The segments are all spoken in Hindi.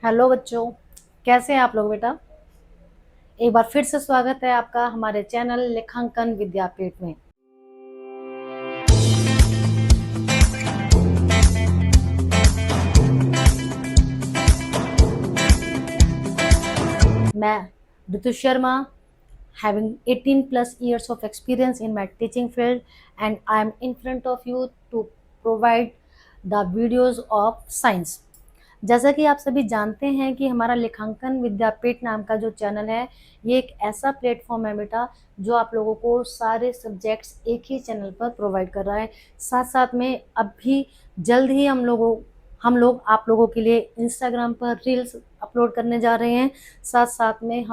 हेलो बच्चों, कैसे हैं आप लोग बेटा। एक बार फिर से स्वागत है आपका हमारे चैनल लेखांकन विद्यापीठ में। मैं ऋतु Sharma, having 18 plus years of experience in my teaching field, and I am in front of you to provide the videos of science। जैसा कि आप सभी जानते हैं कि हमारा लेखांकन विद्यापीठ नाम का जो चैनल है, ये एक ऐसा प्लेटफॉर्म है बेटा जो आप लोगों को सारे सब्जेक्ट्स एक ही चैनल पर प्रोवाइड कर रहा है। साथ साथ में अभी जल्द ही हम लोग आप लोगों के लिए इंस्टाग्राम पर रील्स अपलोड करने जा रहे हैं। साथ साथ में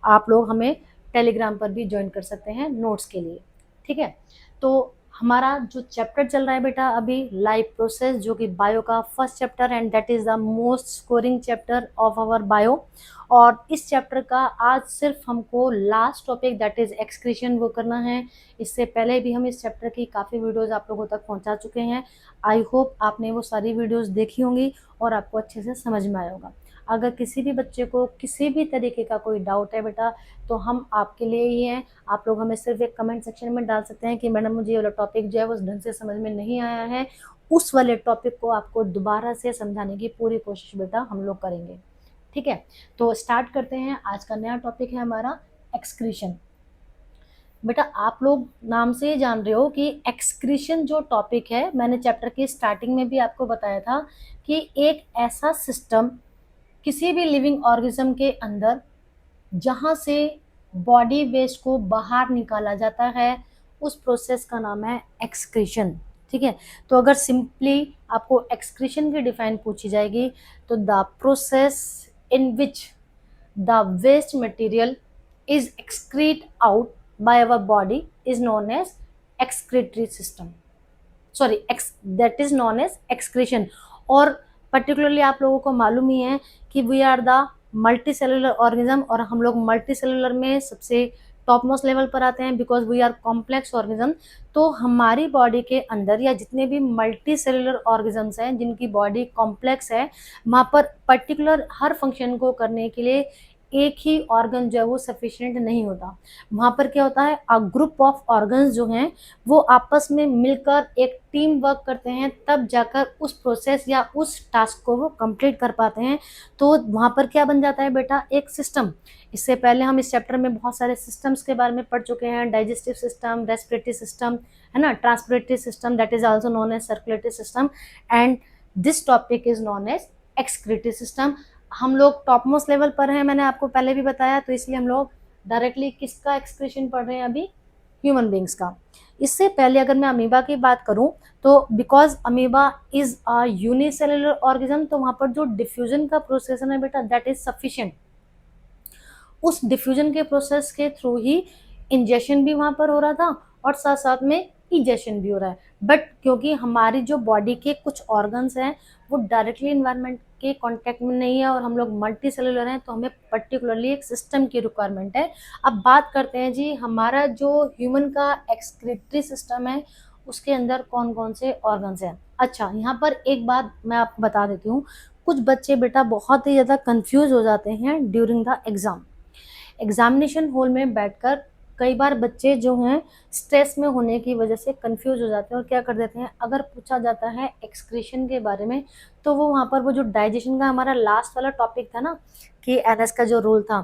आप लोग हमें टेलीग्राम पर भी ज्वाइन कर सकते हैं नोट्स के लिए। ठीक है, तो हमारा जो चैप्टर चल रहा है बेटा अभी लाइफ प्रोसेस, जो कि बायो का first chapter and that is the most scoring chapter of our bio. और इस चैप्टर का आज सिर्फ हमको last topic that is excretion वो करना है। इससे पहले भी हम इस चैप्टर की काफ़ी वीडियोस आप लोगों तक पहुंचा चुके हैं। आई होप आपने वो सारी वीडियोस देखी होंगी और आपको अच्छे से समझ में आया होगा। अगर किसी भी बच्चे को किसी भी तरीके का कोई डाउट है बेटा, तो हम आपके लिए ही हैं। आप लोग हमें सिर्फ एक कमेंट सेक्शन में डाल सकते हैं कि मैडम मुझे ये वाला टॉपिक जो है वो ढंग से समझ में नहीं आया है। उस वाले टॉपिक को आपको दोबारा से समझाने की पूरी कोशिश बेटा हम लोग करेंगे। ठीक है, तो स्टार्ट करते हैं। आज का नया टॉपिक है हमारा एक्सक्रीशन। बेटा आप लोग नाम से ही जान रहे हो कि एक्सक्रीशन जो टॉपिक है, मैंने चैप्टर की स्टार्टिंग में भी आपको बताया था कि एक ऐसा सिस्टम किसी भी लिविंग ऑर्गेनिज्म के अंदर जहाँ से बॉडी वेस्ट को बाहर निकाला जाता है, उस प्रोसेस का नाम है एक्सक्रीशन। ठीक है, तो अगर सिंपली आपको एक्सक्रीशन की डिफाइन पूछी जाएगी तो the process in which the waste material is excrete out by our body is known as excretory system, sorry that is known as excretion। और पर्टिकुलरली आप लोगों को मालूम ही है कि we are the multicellular organism, और हम लोग मल्टी सेलुलर में सबसे टॉप मोस्ट लेवल पर आते हैं because we are complex organism. तो हमारी बॉडी के अंदर या जितने भी मल्टी सेलुलर ऑर्गेनिजम्स हैं जिनकी बॉडी कॉम्प्लेक्स है, वहाँ पर पर्टिकुलर हर फंक्शन को करने के लिए एक ही ऑर्गन जो है वो सफिशिएंट नहीं होता। वहाँ पर क्या होता है, अ ग्रुप ऑफ ऑर्गन्स जो हैं वो आपस में मिलकर एक टीम वर्क करते हैं, तब जाकर उस प्रोसेस या उस टास्क को वो कंप्लीट कर पाते हैं। तो वहाँ पर क्या बन जाता है बेटा, एक सिस्टम। इससे पहले हम इस चैप्टर में बहुत सारे सिस्टम्स के बारे में पढ़ चुके हैं, डाइजेस्टिव सिस्टम, रेस्पिरेटरी सिस्टम, है ना, transpiratory system that is also known as circulatory system, and this topic is known as excretory system. हम लोग टॉप मोस्ट लेवल पर हैं, मैंने आपको पहले भी बताया, तो इसलिए हम लोग डायरेक्टली किसका एक्सक्रीशन पढ़ रहे हैं अभी, ह्यूमन बींग्स का। इससे पहले अगर मैं अमीबा की बात करूं तो because amoeba is a unicellular organism, तो वहां पर जो डिफ्यूजन का प्रोसेस है बेटा दैट इज सफिशिएंट। उस डिफ्यूजन के प्रोसेस के थ्रू ही इंजेक्शन भी वहां पर हो रहा था और साथ साथ में इंजेक्शन भी हो रहा है। बट क्योंकि हमारी जो बॉडी के कुछ ऑर्गन्स हैं वो डायरेक्टली इन्वायरमेंट के कांटेक्ट में नहीं है और हम लोग मल्टी सेलुलर हैं, तो हमें पर्टिकुलरली एक सिस्टम की रिक्वायरमेंट है। अब बात करते हैं जी, हमारा जो ह्यूमन का एक्सक्रीटरी सिस्टम है उसके अंदर कौन कौन से ऑर्गन्स हैं। अच्छा, यहाँ पर एक बात मैं आपको बता देती हूँ, कुछ बच्चे बेटा बहुत ही ज़्यादा कंफ्यूज हो जाते हैं during the exam. Examination hall में बैठकर कई बार बच्चे जो हैं स्ट्रेस में होने की वजह से कंफ्यूज हो जाते हैं और क्या कर देते हैं, अगर पूछा जाता है एक्सक्रीशन के बारे में तो वो वहाँ पर वो जो डाइजेशन का हमारा लास्ट वाला टॉपिक था ना कि एनएस का जो रूल था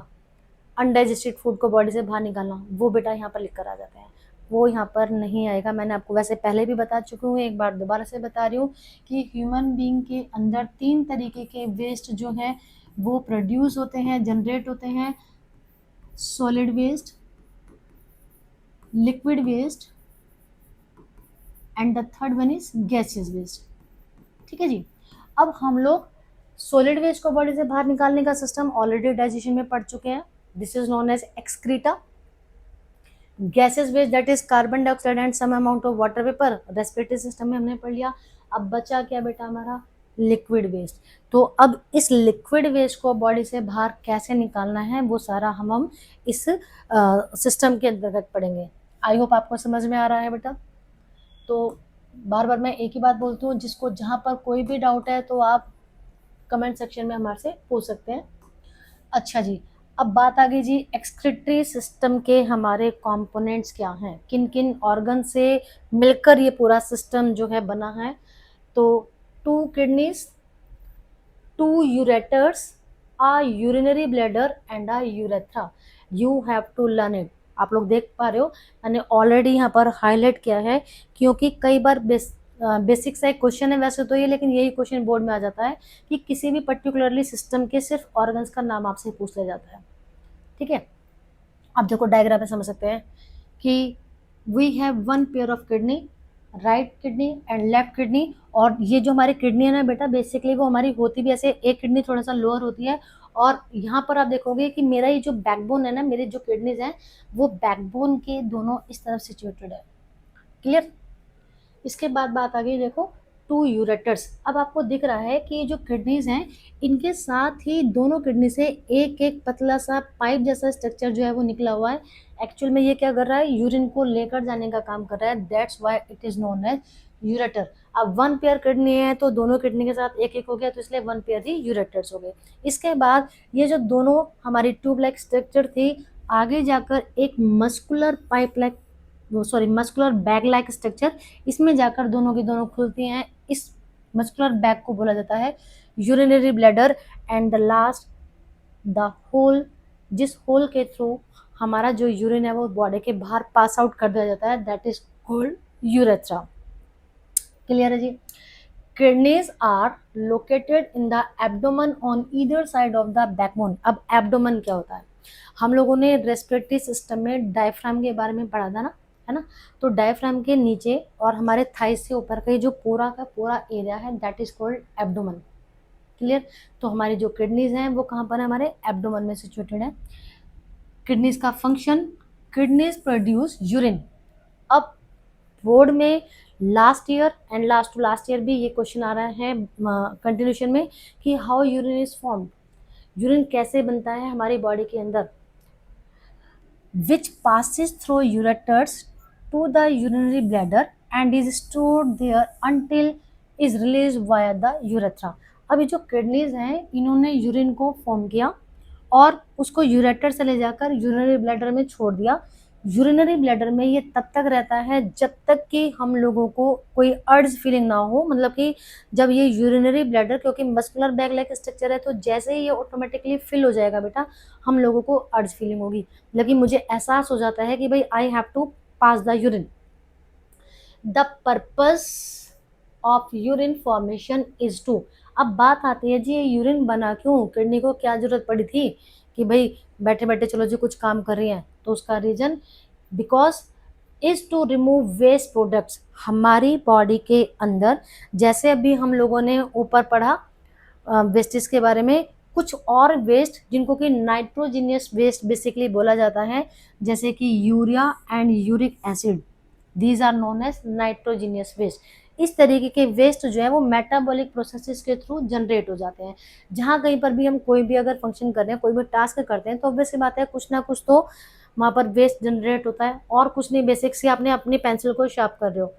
अनडाइजेस्टेड फूड को बॉडी से बाहर निकालना, वो बेटा यहाँ पर लिख कर आ जाते हैं। वो यहाँ पर नहीं आएगा। मैंने आपको वैसे पहले भी बता चुकी हूँ, एक बार दोबारा से बता रही हूँ कि ह्यूमन बीइंग के अंदर 3 तरीके के वेस्ट जो है वो प्रोड्यूस होते हैं, जनरेट होते हैं। Solid waste, liquid waste and the third one is gaseous waste. ठीक है जी, अब हम लोग सॉलिड वेस्ट को बॉडी से बाहर निकालने का सिस्टम ऑलरेडी डाइजेशन में पढ़ चुके हैं, this is known as excreta. Gases waste that is carbon dioxide and some amount of water vapour, respiratory system में हमने पढ़ लिया। अब बचा क्या बेटा हमारा, लिक्विड वेस्ट। तो अब इस लिक्विड वेस्ट को बॉडी से बाहर कैसे निकालना है वो सारा हम इस सिस्टम के अंतर्गत पढ़ेंगे। आई होप आपको समझ में आ रहा है बेटा। तो बार बार मैं एक ही बात बोलती हूँ, जिसको जहाँ पर कोई भी डाउट है तो आप कमेंट सेक्शन में हमारे से पूछ सकते हैं। अच्छा जी, अब बात आ गई जी एक्सक्रीटरी सिस्टम के हमारे कंपोनेंट्स क्या हैं, किन किन ऑर्गन से मिलकर ये पूरा सिस्टम जो है बना है। तो 2 kidneys, 2 ureters, a urinary bladder and a urethra. You have to learn it. आप लोग देख पा रहे हो मैंने ऑलरेडी यहाँ पर हाईलाइट किया है, क्योंकि कई बार बेसिक सा एक क्वेश्चन है वैसे तो ये, लेकिन यही क्वेश्चन बोर्ड में आ जाता है कि किसी भी पर्टिकुलरली सिस्टम के सिर्फ ऑर्गन्स का नाम आपसे पूछ लिया जाता है। ठीक है, आप देखो डायग्राम में समझ सकते हैं कि we have 1 pair of kidney, right kidney and left kidney. और ये जो हमारी किडनी है ना बेटा, बेसिकली वो हमारी होती भी ऐसे, एक किडनी थोड़ा सा लोअर होती है, और यहाँ पर आप देखोगे कि मेरा ये जो बैकबोन है ना, मेरी जो किडनीज हैं वो बैकबोन के दोनों इस तरफ सिचुएटेड है। क्लियर। इसके बाद बात आ गई देखो 2 यूरेटर्स। अब आपको दिख रहा है कि ये जो किडनीज हैं इनके साथ ही दोनों किडनी से एक एक पतला सा पाइप जैसा स्ट्रक्चर जो है वो निकला हुआ है। एक्चुअल में ये क्या कर रहा है, यूरिन को लेकर जाने का काम कर रहा है, that's why it is known as ureter. अब 1 पेयर किडनी है तो दोनों किडनी के साथ एक एक हो गया, तो इसलिए 1 पेयर ही यूरेटर्स हो गए। इसके बाद ये जो दोनों हमारी ट्यूब लाइक स्ट्रक्चर थी, आगे जाकर एक muscular pipe like muscular bag like structure, इसमें जाकर दोनों की दोनों खुलती हैं। इस मस्कुलर बैग को बोला जाता है urinary bladder. And the last the hole, जिस होल के थ्रू हमारा जो यूरिन है वो बॉडी के बाहर पास आउट कर दिया जाता है, that is called urethra. Clear है जी। Kidneys are located in the abdomen on either side of the backbone. अब एब्डोमेन क्या होता है, हम लोगों ने रेस्पिरेटरी सिस्टम में डायफ्राम के बारे में पढ़ा था ना, है ना। तो डायफ्राम के नीचे और हमारे थाई से ऊपर का जो पूरा का पूरा एरिया है that is called abdomen. Clear. तो हमारी जो किडनीज हैं वो कहाँ पर है, हमारे एब्डोमेन में सिचुएटेड है। किडनीज का फंक्शन, किडनीज प्रोड्यूस यूरिन। अब बोर्ड में last year and last to last year भी ये क्वेश्चन आ रहा है कंटिन्यूशन में कि how urine is formed, urine कैसे बनता है हमारी बॉडी के अंदर, which passes through ureters to the urinary bladder and is stored there until is released via the urethra. अभी जो किडनीज हैं इन्होंने यूरिन को फॉर्म किया और उसको यूरेटर से ले जाकर यूरिनरी ब्लैडर में छोड़ दिया। यूरिनरी ब्लैडर में ये तब तक रहता है जब तक कि हम लोगों को कोई अर्ज फीलिंग ना हो, मतलब कि जब ये यूरिनरी ब्लैडर, क्योंकि मस्कुलर बैग लाइक स्ट्रक्चर है, तो जैसे ही ये ऑटोमेटिकली फिल हो जाएगा बेटा, हम लोगों को अर्ज फीलिंग होगी, लेकिन मुझे एहसास हो जाता है कि भाई I have to pass the urine. The purpose of urine formation is to. अब बात आती है जी ये यूरिन बना क्यों, किडनी को क्या जरूरत पड़ी थी कि भाई बैठे बैठे चलो जी कुछ काम कर रही हैं, तो उसका reason because is to remove waste products. हमारी बॉडी के अंदर जैसे अभी हम लोगों ने ऊपर पढ़ा वेस्टेज के बारे में, कुछ और वेस्ट जिनको कि नाइट्रोजीनियस वेस्ट बेसिकली बोला जाता है, जैसे कि urea and uric acid, these are known as nitrogenous waste. इस तरीके के वेस्ट जो है वो मेटाबॉलिक प्रोसेसेस के थ्रू जनरेट हो जाते हैं। जहाँ कहीं पर भी हम कोई भी अगर फंक्शन कर रहे हैं, कोई भी टास्क करते हैं, तो ऑब्वियस सी बात है कुछ ना कुछ तो वहाँ पर वेस्ट जनरेट होता है। और कुछ नहीं, बेसिक से आपने अपनी पेंसिल को शार्प कर रहे हो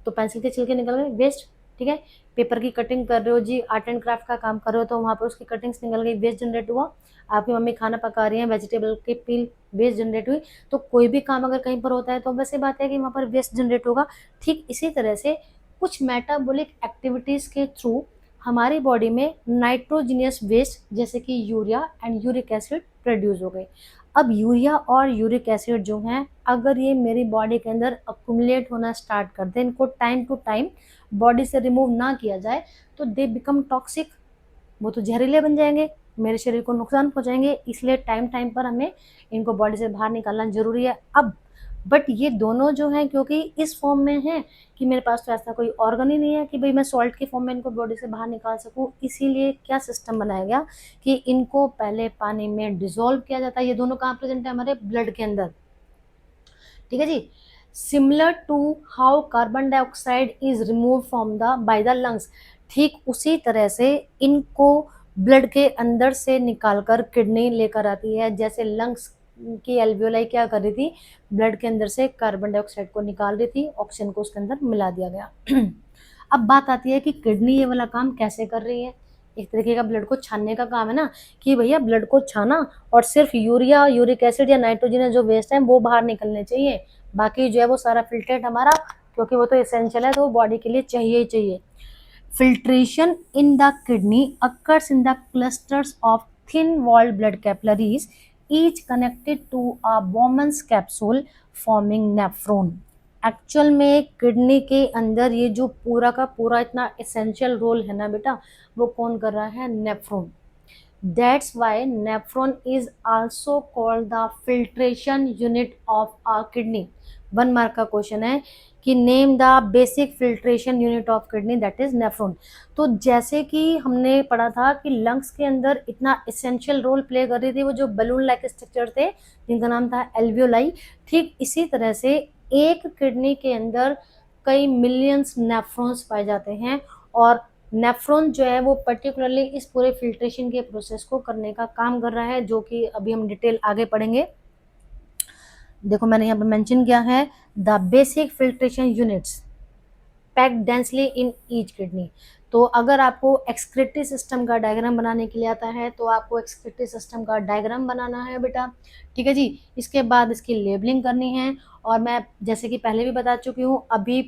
तो पेंसिल के छिलके निकल गए, वेस्ट। ठीक है, पेपर की कटिंग कर रहे हो जी, आर्ट एंड क्राफ्ट का काम कर रहे हो तो वहाँ पर उसकी कटिंग्स निकल गई, वेस्ट जनरेट हुआ। आपकी मम्मी खाना पका रही है, वेजिटेबल की पील, वेस्ट जनरेट हुई। तो कोई भी काम अगर कहीं पर होता है तो वैसे बात है कि वहाँ पर वेस्ट जनरेट होगा। ठीक इसी तरह से कुछ मेटाबॉलिक एक्टिविटीज़ के थ्रू हमारी बॉडी में नाइट्रोजीनियस वेस्ट जैसे कि urea and uric acid produce हो गए। अब यूरिया और यूरिक एसिड जो हैं, अगर ये मेरी बॉडी के अंदर अकुमुलेट होना स्टार्ट कर दें, इनको टाइम टू टाइम बॉडी से रिमूव ना किया जाए तो दे बिकम टॉक्सिक, वो तो जहरीले बन जाएंगे, मेरे शरीर को नुकसान पहुंचाएंगे। इसलिए टाइम टाइम पर हमें इनको बॉडी से बाहर निकालना जरूरी है। अब बट ये दोनों जो हैं क्योंकि इस फॉर्म में हैं कि मेरे पास तो ऐसा कोई ऑर्गन ही नहीं है कि भाई मैं सॉल्ट की फॉर्म में इनको बॉडी से बाहर निकाल सकूं, इसीलिए क्या सिस्टम बनाया गया कि इनको पहले पानी में डिसॉल्व किया जाता है। ये दोनों कहाँ प्रेजेंट है, हमारे ब्लड के अंदर। ठीक है जी। Similar to how carbon dioxide is remove from the by the lungs, ठीक उसी तरह से इनको ब्लड के अंदर से निकालकर किडनी लेकर आती है, जैसे लंग्स की एल्वियोलाई क्या कर रही थी, ब्लड के अंदर से कार्बन डाइऑक्साइड को निकाल रही थी, ऑक्सीजन को उसके अंदर मिला दिया गया। अब बात आती है कि किडनी ये वाला काम कैसे कर रही है। एक तरीके का ब्लड को छानने का काम है ना, कि भैया ब्लड को छाना और सिर्फ यूरिया, यूरिक एसिड या नाइट्रोजन जो वेस्ट है वो बाहर निकलने चाहिए, बाकी जो है वो सारा फिल्ट्रेट हमारा, क्योंकि वो तो एसेंशियल है तो वो बॉडी के लिए चाहिए ही चाहिए। Filtration in the kidney occurs in the clusters of thin-walled blood capillaries, each connected to a Bowman's capsule forming nephron. Actual में किडनी के अंदर ये जो पूरा का पूरा इतना एसेंशियल रोल है ना बेटा, वो कौन कर रहा है? Nephron. That's why nephron is also called the filtration unit of a kidney. 1 mark का क्वेश्चन है कि name the basic filtration unit of kidney, that is nephron. तो जैसे कि हमने पढ़ा था कि लंग्स के अंदर इतना एसेंशियल रोल प्ले कर रही थी वो जो बलून लाइक स्ट्रक्चर थे जिनका नाम था एल्वियोलाई, ठीक इसी तरह से एक किडनी के अंदर कई मिलियंस नेफ्रॉन्स पाए जाते हैं, और नेफ्रॉन जो है वो पर्टिकुलरली इस पूरे फिल्ट्रेशन के प्रोसेस को करने का काम कर रहा है, जो कि अभी हम डिटेल आगे पढ़ेंगे। देखो मैंने यहाँ पर मेंशन किया है the basic filtration units packed densely in each kidney. तो अगर आपको एक्सक्रीटरी सिस्टम का डायग्राम बनाने के लिए आता है तो आपको एक्सक्रीटरी सिस्टम का डायग्राम बनाना है बेटा, ठीक है जी। इसके बाद इसकी लेबलिंग करनी है, और मैं जैसे कि पहले भी बता चुकी हूँ, अभी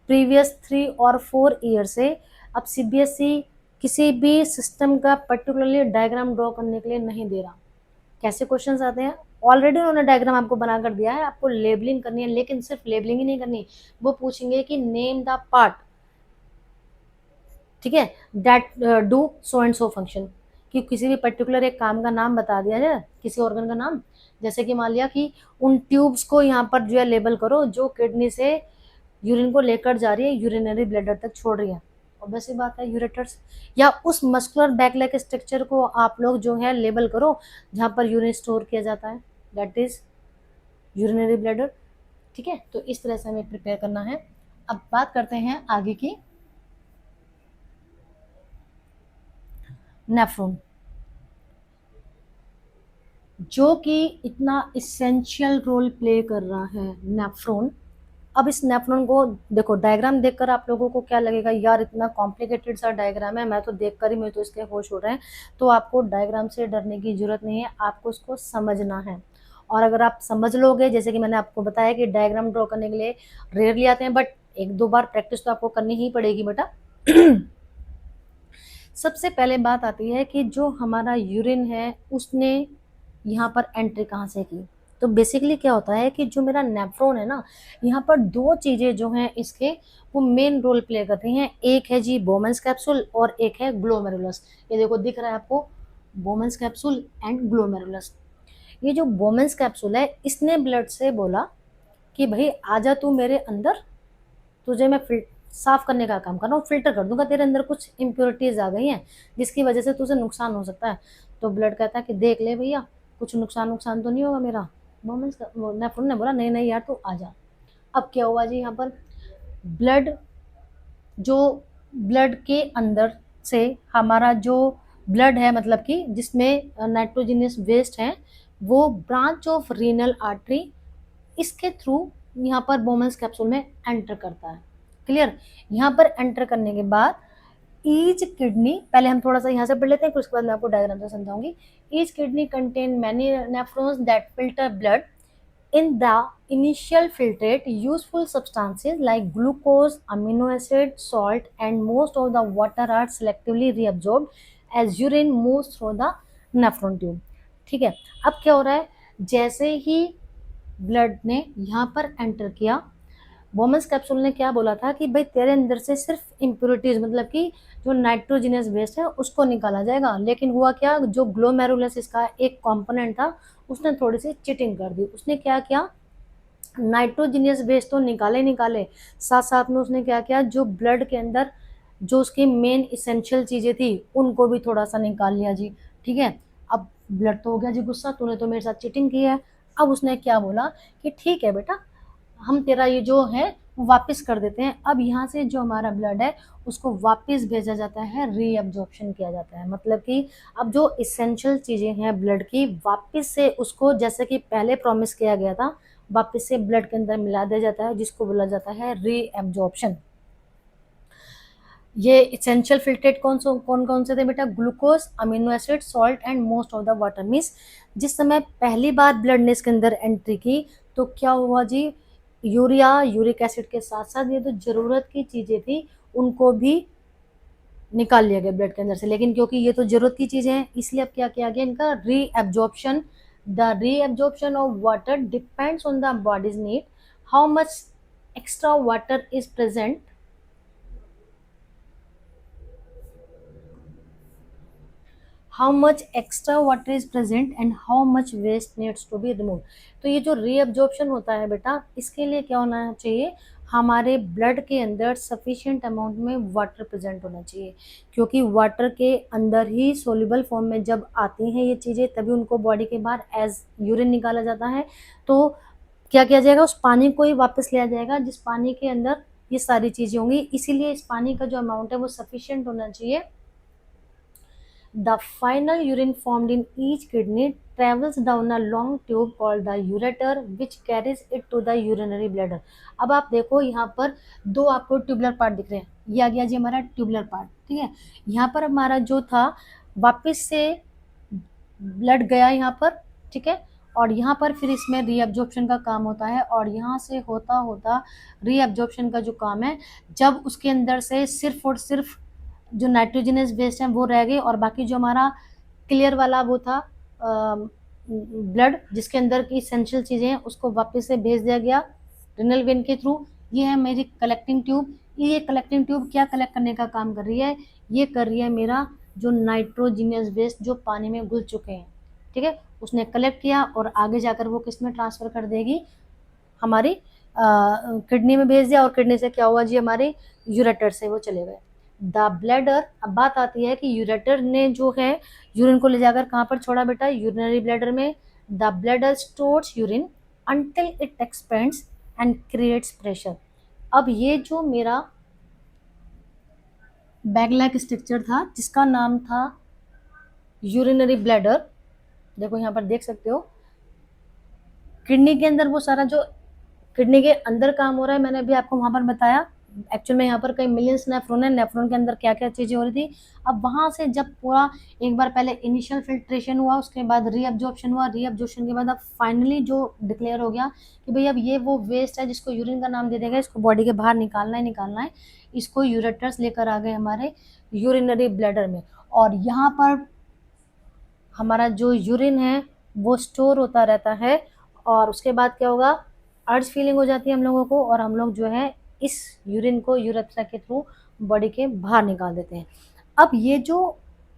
प्रीवियस 3 और 4 ईयर से अब सीबीएसई किसी भी सिस्टम का पर्टिकुलरली डायग्राम ड्रॉ करने के लिए नहीं दे रहा। कैसे क्वेश्चंस आते हैं? ऑलरेडी उन्होंने डायग्राम आपको बना कर दिया है, आपको लेबलिंग करनी है, लेकिन सिर्फ लेबलिंग ही नहीं करनी, वो पूछेंगे कि नेम द पार्ट, ठीक है, that do so and so function, कि किसी भी पर्टिकुलर एक काम का नाम बता दिया जाए, किसी ऑर्गन का नाम, जैसे कि मान लिया कि उन ट्यूब्स को यहाँ पर जो है लेबल करो जो किडनी से यूरिन को लेकर जा रही है, यूरिनरी ब्लैडर तक छोड़ रही है, ऑब्वियस सी बात है यूरेटर्स। या उस मस्कुलर बैक लाइक स्ट्रक्चर को आप लोग जो है लेबल करो जहाँ पर यूरिन स्टोर किया जाता है, दैट इज यूरिनरी ब्लैडर, ठीक है। तो इस तरह से हमें प्रिपेयर करना है। अब बात करते हैं आगे की, नेफ्रॉन, जो कि इतना इसेंशियल रोल प्ले कर रहा है नेफ्रॉन। अब इस नेफ्रॉन को देखो, डायग्राम देखकर आप लोगों को क्या लगेगा, यार इतना कॉम्प्लिकेटेड सा डायग्राम है, मैं तो देखकर ही मैं तो इसके होश उड़ रहे हैं। तो आपको डायग्राम से डरने की जरूरत नहीं है, आपको उसको समझना है। और अगर आप समझ लोगे, जैसे कि मैंने आपको बताया कि डायग्राम ड्रॉ करने के लिए रेयरली आते हैं, बट 1-2 बार प्रैक्टिस तो आपको करनी ही पड़ेगी बेटा। सबसे पहले बात आती है कि जो हमारा यूरिन है उसने यहाँ पर एंट्री कहाँ से की। तो बेसिकली क्या होता है कि जो मेरा नेफ्रॉन है ना, यहाँ पर 2 चीज़ें जो हैं इसके वो मेन रोल प्ले करती हैं। एक है जी बोमेंस कैप्सूल और एक है ग्लोमेरुलस। ये देखो दिख रहा है आपको, बोमेंस कैप्सूल एंड ग्लोमेरुलस। ये जो बोमेंस कैप्सूल है इसने ब्लड से बोला कि भाई आजा तू मेरे अंदर, तुझे मैं साफ करने का काम कर रहा हूँ, फिल्टर कर दूंगा, तेरे अंदर कुछ इम्प्योरिटीज आ गई हैं जिसकी वजह से तुझे नुकसान हो सकता है। तो ब्लड कहता है कि देख ले भैया कुछ नुकसान तो नहीं होगा मेरा। मोमेंट्स नेफ्रॉन ने बोला नहीं नहीं यार तू आ जा। अब क्या हुआ जी, यहाँ पर ब्लड, जो ब्लड के अंदर से हमारा जो ब्लड है, मतलब कि जिसमें नाइट्रोजनियस वेस्ट है, वो ब्रांच ऑफ रीनल आर्टरी इसके थ्रू यहाँ पर बोमेंस कैप्सूल में एंटर करता है। क्लियर? यहाँ पर एंटर करने के बाद ईच किडनी, पहले हम थोड़ा सा यहाँ से पढ़ लेते हैं फिर उसके बाद मैं आपको डायग्राम से समझाऊंगी। Each kidney contain many nephrons that filter blood. In the initial filtrate, useful substances like glucose, amino acid, salt, and most of the water are selectively reabsorbed as urine moves through the nephron tube. ठीक है, अब क्या हो रहा है, जैसे ही ब्लड ने यहाँ पर एंटर किया, बोमेंस कैप्सूल ने क्या बोला था कि भाई तेरे अंदर से सिर्फ इम्प्योरिटीज, मतलब कि जो नाइट्रोजनियस वेस्ट है उसको निकाला जाएगा। लेकिन हुआ क्या, जो ग्लोमेरुलस इसका एक कंपोनेंट था उसने थोड़ी सी चिटिंग कर दी। उसने क्या किया, नाइट्रोजनियस वेस्ट तो निकाले, साथ साथ में उसने क्या किया, जो ब्लड के अंदर जो उसकी मेन इसेंशियल चीज़ें थी उनको भी थोड़ा सा निकाल लिया जी। ठीक है, अब ब्लड तो हो गया जी गुस्सा, तूने तो मेरे साथ चिटिंग की है। अब उसने क्या बोला कि ठीक है बेटा, हम तेरा ये जो है वापस कर देते हैं। अब यहाँ से जो हमारा ब्लड है उसको वापस भेजा जाता है, रीअब्जॉर्प्शन किया जाता है। मतलब कि अब जो इसेंशियल चीज़ें हैं ब्लड की, वापस से उसको जैसे कि पहले प्रॉमिस किया गया था, वापस से ब्लड के अंदर मिला दिया जाता है, जिसको बोला जाता है रीअब्जॉर्प्शन। ये इसेंशियल फिल्ट्रेट कौन कौन से थे बेटा? Glucose, amino acid, salt and most of the water. Means जिस समय पहली बार ब्लड ने इसके अंदर एंट्री की तो क्या हुआ जी? यूरिया, यूरिक एसिड के साथ साथ ये तो जरूरत की चीजें थी उनको भी निकाल लिया गया ब्लड के अंदर से। लेकिन क्योंकि ये तो जरूरत की चीजें हैं इसलिए अब क्या किया गया इनका reabsorption. The reabsorption of water depends on the bodies need, how much extra water is present, how much extra water is present and how much waste needs to be removed। तो ये जो रीअब्जॉर्प्शन होता है बेटा इसके लिए क्या होना चाहिए? हमारे ब्लड के अंदर सफिशिएंट अमाउंट में वाटर प्रेजेंट होना चाहिए, क्योंकि वाटर के अंदर ही सोल्यूबल फॉर्म में जब आती हैं ये चीज़ें तभी उनको बॉडी के बाहर एज यूरिन निकाला जाता है। तो क्या किया जाएगा? उस पानी को ही वापस लिया जाएगा जिस पानी के अंदर ये सारी चीज़ें होंगी। इसीलिए इस पानी का जो अमाउंट है वो सफिशिएंट होना चाहिए। The final urine formed in each kidney travels down a long tube called the ureter which carries it to the urinary bladder। अब आप देखो यहाँ पर दो आपको ट्यूबुलर पार्ट दिख रहे हैं, ये आ गया जी हमारा ट्यूबुलर पार्ट, ठीक है। यहाँ पर हमारा जो था वापस से ब्लड गया यहाँ पर, ठीक है, और यहाँ पर फिर इसमें रीअब्जॉर्प्शन का काम होता है और यहाँ से होता होता रीअब्जॉर्प्शन का जो काम है जब उसके अंदर से सिर्फ और सिर्फ जो नाइट्रोजनस वेस्ट है वो रह गए और बाकी जो हमारा क्लियर वाला वो था ब्लड जिसके अंदर की इसेंशियल चीज़ें हैं उसको वापस से भेज दिया गया रिनल वेन के थ्रू। ये है मेरी कलेक्टिंग ट्यूब। ये कलेक्टिंग ट्यूब क्या कलेक्ट करने का काम कर रही है? ये कर रही है मेरा जो नाइट्रोजिनियस वेस्ट जो पानी में घुल चुके हैं, ठीक है, उसने कलेक्ट किया और आगे जाकर वो किस में ट्रांसफर कर देगी? हमारी किडनी में भेज दिया और किडनी से क्या हुआ जी? हमारे यूरेटर से वो चले गए। द ब्लैडर, अब बात आती है कि यूरेटर ने जो है यूरिन को ले जाकर कहाँ पर छोड़ा बेटा? यूरिनरी ब्लैडर में। The bladder stores urine until it expends and creates pressure. अब ये जो मेरा बैग लाइक स्ट्रक्चर था जिसका नाम था यूरिनरी ब्लैडर, देखो यहाँ पर देख सकते हो किडनी के अंदर वो सारा जो किडनी के अंदर काम हो रहा है मैंने अभी आपको वहां पर बताया। एक्चुअल में यहाँ पर कई मिलियंस नेफ्रॉन है, नेफ्रॉन के अंदर क्या क्या चीजें हो रही थी। अब वहां से जब पूरा एक बार पहले इनिशियल फिल्ट्रेशन हुआ उसके बाद रीअब्जॉर्प्शन हुआ, रीअब्जॉर्प्शन के बाद अब फाइनली जो डिक्लेयर हो गया कि भाई अब ये वो वेस्ट है जिसको यूरिन का नाम दे देगा, इसको बॉडी के बाहर निकालना ही निकालना है, इसको यूरेटर्स लेकर आ गए हमारे यूरिनरी ब्लैडर में। और यहाँ पर हमारा जो यूरिन है वो स्टोर होता रहता है और उसके बाद क्या होगा? अर्ज फीलिंग हो जाती है हम लोगों को और हम लोग जो है इस यूरिन को यूरेथ्रा के थ्रू बॉडी के बाहर निकाल देते हैं। अब ये जो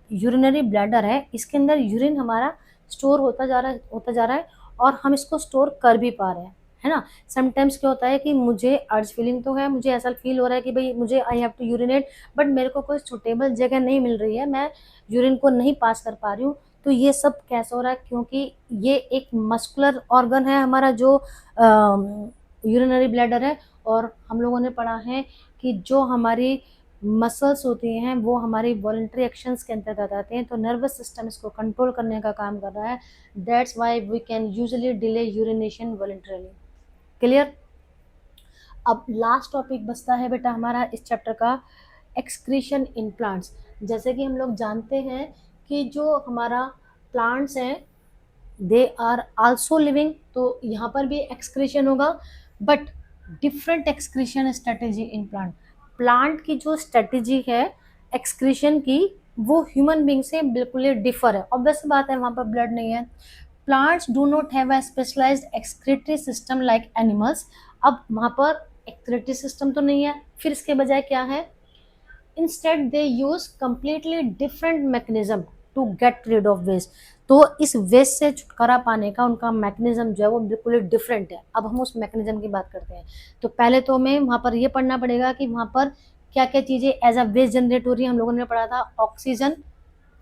यूरिनरी ब्लैडर है इसके अंदर यूरिन हमारा स्टोर होता जा रहा है और हम इसको स्टोर कर भी पा रहे हैं, है ना। समटाइम्स क्या होता है कि मुझे अर्ज फीलिंग तो है, मुझे ऐसा फील हो रहा है कि भाई मुझे I have to urinate, but मेरे को कोई सुटेबल जगह नहीं मिल रही है, मैं यूरिन को नहीं पास कर पा रही हूँ। तो ये सब कैसे हो रहा है? क्योंकि ये एक मस्कुलर ऑर्गन है हमारा जो यूरिनरी ब्लैडर है और हम लोगों ने पढ़ा है कि जो हमारी मसल्स होती हैं वो हमारी वॉलंटरी एक्शंस के अंतर्गत आते हैं, तो नर्वस सिस्टम इसको कंट्रोल करने का काम कर रहा है। That's why we can usually delay urination voluntarily. Clear? अब लास्ट टॉपिक बचता है बेटा हमारा इस चैप्टर का, एक्सक्रीशन इन प्लांट्स। जैसे कि हम लोग जानते हैं कि जो हमारा प्लांट्स हैं दे आर आल्सो लिविंग, तो यहाँ पर भी एक्सक्रीशन होगा but different excretion strategy in plant. Plant की जो स्ट्रेटेजी है एक्सक्रीशन की वो ह्यूमन बींग से बिल्कुल ही डिफर है। ऑब्वियस बात है वहाँ पर ब्लड नहीं है। Plants do not have a specialised excretory system like animals. अब वहाँ पर एक्सक्रीटरी सिस्टम तो नहीं है, फिर इसके बजाय क्या है? Instead they use completely different mechanism to get rid of waste. तो इस वेस्ट से छुटकारा पाने का उनका मैकेनिज्म जो है वो बिल्कुल ही डिफरेंट है। अब हम उस मैकेनिज्म की बात करते हैं। तो पहले तो हमें वहाँ पर ये पढ़ना पड़ेगा कि वहाँ पर क्या क्या चीज़ें एज अ वेस्ट जनरेट हो रही है। हम लोगों ने पढ़ा था ऑक्सीजन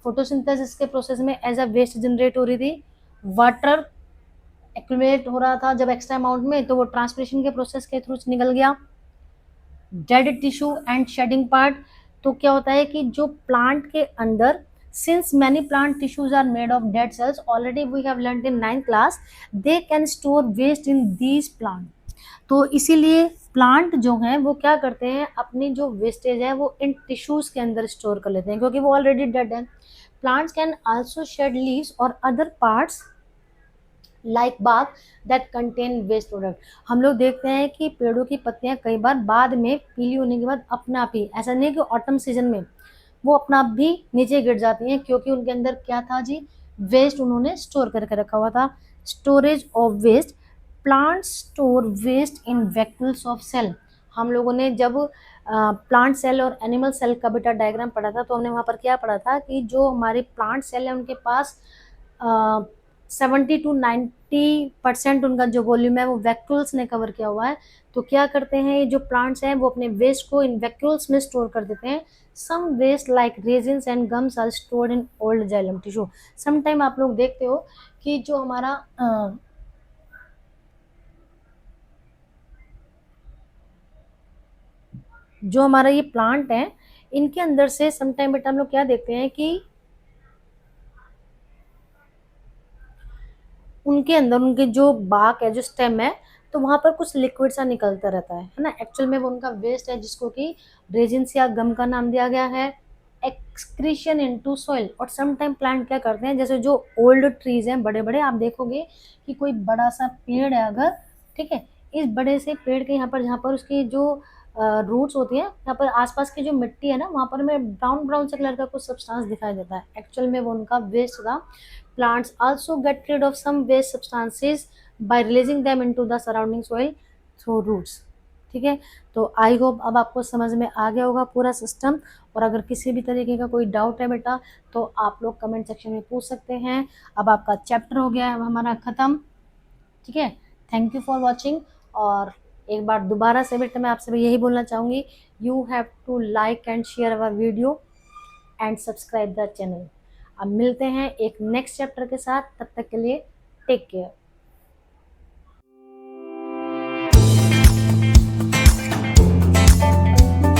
फोटोसिंथेसिस के प्रोसेस में एज अ वेस्ट जनरेट हो रही थी, वाटर एक्यूमुलेट हो रहा था जब एक्स्ट्रा अमाउंट में तो वो ट्रांसपिरेशन के प्रोसेस के थ्रू निकल गया। Dead tissue and shedding part, तो क्या होता है कि जो प्लांट के अंदर since many plant tissues are made of dead cells, already we have learned in 9th class, they can store waste in these plants। तो इसीलिए प्लांट जो हैं वो क्या करते हैं, अपनी जो वेस्टेज है वो इन टिश्यूज के अंदर स्टोर कर लेते हैं क्योंकि वो ऑलरेडी डेड है। Plants can also shed leaves और other parts like bark that contain waste product. हम लोग देखते हैं कि पेड़ों की पत्तियां कई बार बाद में पीली होने के बाद अपना आप ही, ऐसा नहीं कि ऑटम सीजन में, वो अपना आप भी नीचे गिर जाती हैं क्योंकि उनके अंदर क्या था जी, वेस्ट उन्होंने स्टोर करके रखा हुआ था। Storage of waste, plant store waste in vacuoles of cell. हम लोगों ने जब प्लांट सेल और एनिमल सेल का बेटा डायग्राम पढ़ा था तो हमने वहाँ पर क्या पढ़ा था कि जो हमारे प्लांट सेल है उनके पास 70 to 90% उनका जो वॉल्यूम है वो वैक्यूल्स ने कवर किया हुआ है। तो क्या करते हैं ये जो प्लांट्स हैं वो अपने वेस्ट को इन वैक्यूल्स में स्टोर कर देते हैं। Some waste like resins and gums are stored in old xylem tissue. Some time आप लोग देखते हो कि जो हमारा ये प्लांट है इनके अंदर से सम टाइम बेटा हम लोग क्या देखते हैं कि उनके अंदर उनके जो बाक है, जो स्टेम है, तो वहां पर कुछ लिक्विड सा निकलता रहता है ना। एक्चुअल में वो उनका वेस्ट है जिसको कि रेजिन्स या गम का नाम दिया गया है। Excretion into soil. और सम टाइम प्लांट क्या करते हैं, जैसे जो ओल्ड ट्रीज हैं बड़े बड़े, आप देखोगे कि कोई बड़ा सा पेड़ है अगर, ठीक है, इस बड़े से पेड़ के यहाँ पर जहाँ पर उसकी जो रूट्स होती है, यहाँ पर आसपास की जो मिट्टी है ना वहाँ पर हमें ब्राउन ब्राउन से कलर का कुछ सब्सटेंस दिखाई देता है। एक्चुअल में वो उनका वेस्ट था। Plants also get rid of some waste substances by releasing them into the surrounding soil through roots। ठीक है, तो आई होप अब आपको समझ में आ गया होगा पूरा सिस्टम। और अगर किसी भी तरीके का कोई डाउट है बेटा तो आप लोग कमेंट सेक्शन में पूछ सकते हैं। अब आपका चैप्टर हो गया है हमारा ख़त्म। ठीक है, थैंक यू फॉर वॉचिंग। और एक बार दोबारा से बेटा मैं आपसे यही बोलना चाहूँगी, you have to like and share our video and subscribe the channel. अब मिलते हैं एक नेक्स्ट चैप्टर के साथ, तब तक के लिए टेक केयर।